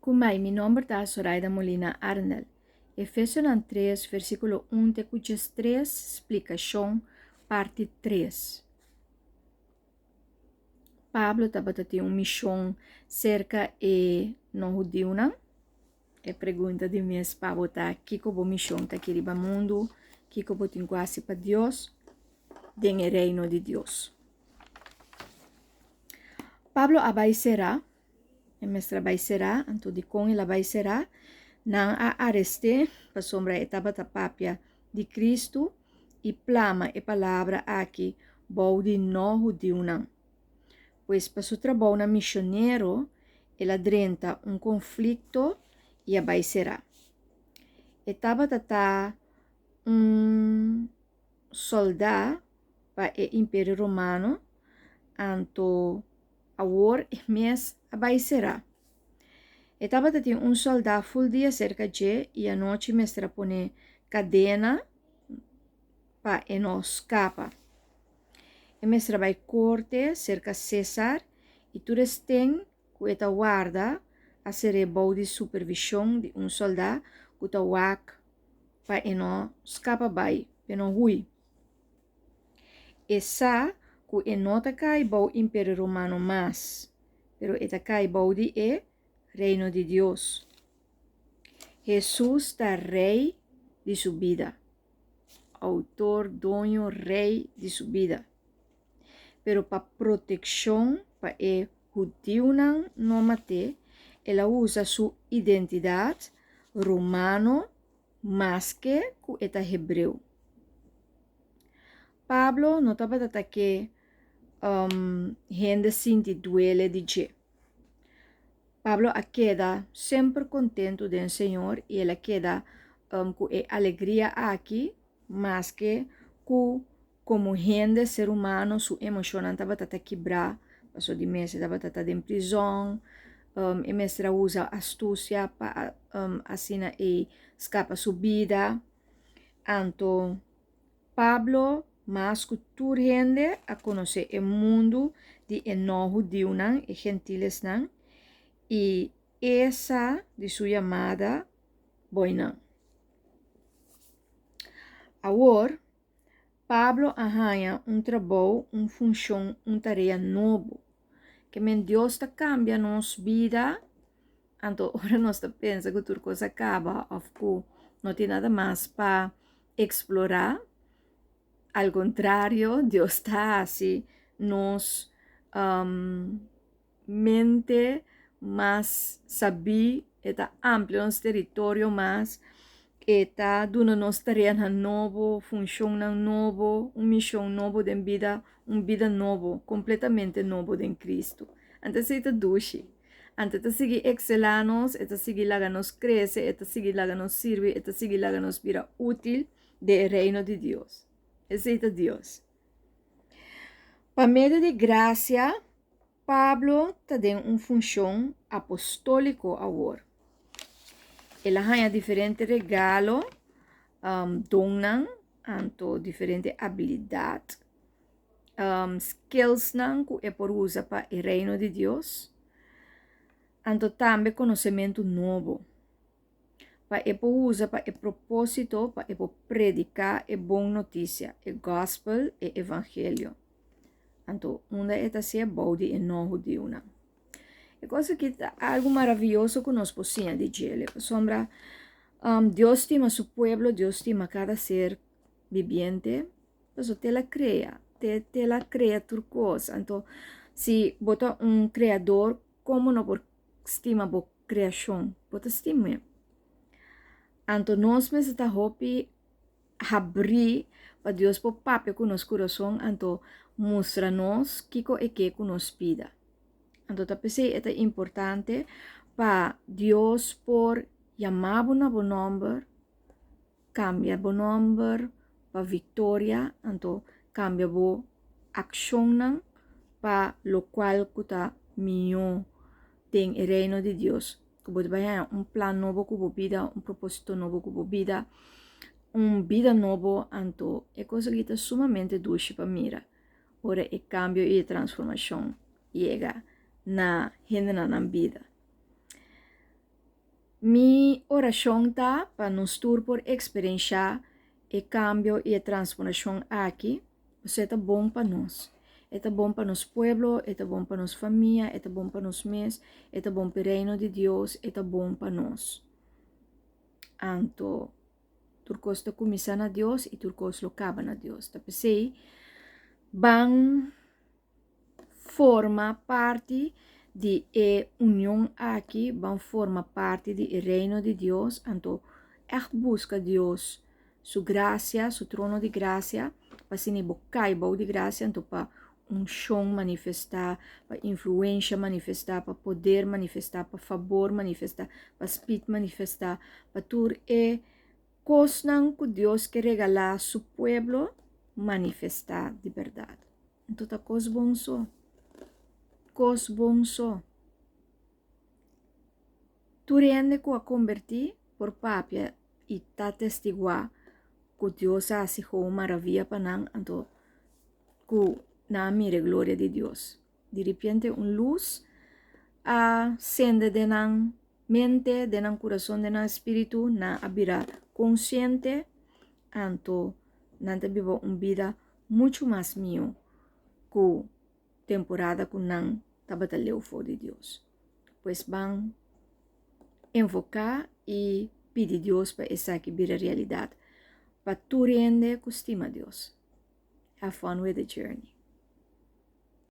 Kumai, mi nome é Zoraida Molina Arnel. Efésios 3, versículo 1 te 3, explicação, parte 3. Pablo estava tendo uma missão cerca de não judeu, não? E pergunta de mim, Pablo, tá? Que como missão tá aqui no mundo? Que como tem quase para Deus? Den o reino de Deus. Pablo abaixará, e mestra abaixará, então de com ele abaixará, não a arreste, para sombra etapa tapapia de Cristo, e plama e palavra aqui, bom de não judeu, não. Pois para seu trabalho na missioneiro, ela drenta um conflito e abaixará. Etapa tata soldado para o Império Romano, anto a war mes abaixará. Etapa tati soldado full dia cerca de e a noite mestra pone cadena para e não escapa. E mestra vai corte cerca César e tu tem que eta guarda a ser bom de supervisão de soldado que ta wak para e não escapa vai, e não hui. Essa que e nota cai bom Império Romano mas, pero eta cai bom de reino de Deus. Jesus está rei de sua vida, autor, dono, rei de sua vida. Pero para proteção, para o judeu não mate, ela usa sua identidade romano mais que eta hebreu. Pablo não estava data que gente sinti duele de je. Pablo queda sempre contento do Senhor e ele queda com alegria aqui, mas que como gente, ser humano, sua emoção estava quebrar, passou de mês, estava em prisão, e mestra usa astúcia para assim e escapa sua vida. Então, Pablo, mas que toda gente a conhecer o mundo de não judeu e gentiles não, e essa de sua chamada boina. Agora, Pablo arranha trabalho, função, tarefa novo, que Deus está cambia nossa vida, então ora nós pensa que tudo coisa acaba, ou que não tem nada mais para explorar. Al contrário, Deus está assim, nos mente mais saber, está amplo nosso território mais, está dando nos tarefa novo, função novo, missão novo de vida, vida novo, completamente novo em Cristo. Antes está doce. Antes está seguir excelamos, está seguir lá nos cresce, está seguir lá nos sirve, está seguir lá nos vira útil do reino de Deus. Aceita Deus. Para meio de graça, Pablo tem uma função apostólica agora. Ele ganha diferentes regalos, donan, anto diferentes habilidades, skills que é por usar para o reino de Deus, anto também conhecimento novo. Para e por usar para o propósito, para e por predicar a boa notícia, o gospel e evangelho. Então, uma é ser bode e não judeu. É coisa que é algo maravilhoso que nós podemos dizer. Sombra, Deus estima seu povo, Deus estima cada ser viviente, mas te la crea, te la crea tudo coisa. Então, se bota criador, como não por estima a criação? Bota estima. Então, nós precisamos abrir para Deus por papel com nosso coração, então mostra-nos que é que nos pida. Então, é importante para Deus por chamar o bom nome, cambia o nome para vitória, então cambia a ação para o qual está melhor tem o reino de Deus. Que pode haver plano novo que você vida, propósito novo que você vida, vida novo, então é coisa que está sumamente doce para mira. Ora, o cambio e a transformação chega na gente na vida. Mi oração tá para nos tur por experienciar o cambio e a transformação aqui. Você tá bom para nós. É bom para nos pueblo, é bom para nos família, é bom para nos mês, é bom para o reino de Deus, é bom para nós. Anto, turcos tá começando a Deus e turcos lo acaba na Deus. Tá pensei, van forma parte de união aqui, vão forma parte do reino de Deus, então busca Deus sua graça, seu trono de graça, para se bocar de graça, então para chão manifestar, para influência manifestar, para poder manifestar, para favor manifestar, para espírito manifestar, para tudo coisas que Deus quer regalar seu povo manifestar de verdade. Então tá coisa bom só. Cos bom só. Tu rende que a convertir por papia e tá testiguar que Deus hace uma maravilha para nós, então que na mire glória de Deus. De repente luz acende de na mente, de na coração, de na espírito, na abrirá consciente, então nanta viva vida muito mais mío que temporada que não tabataleu for de Deus. Pues van enfocar e pedir Deus para essa que vira realidade. Para tu rende, costima Deus. Have fun with the journey.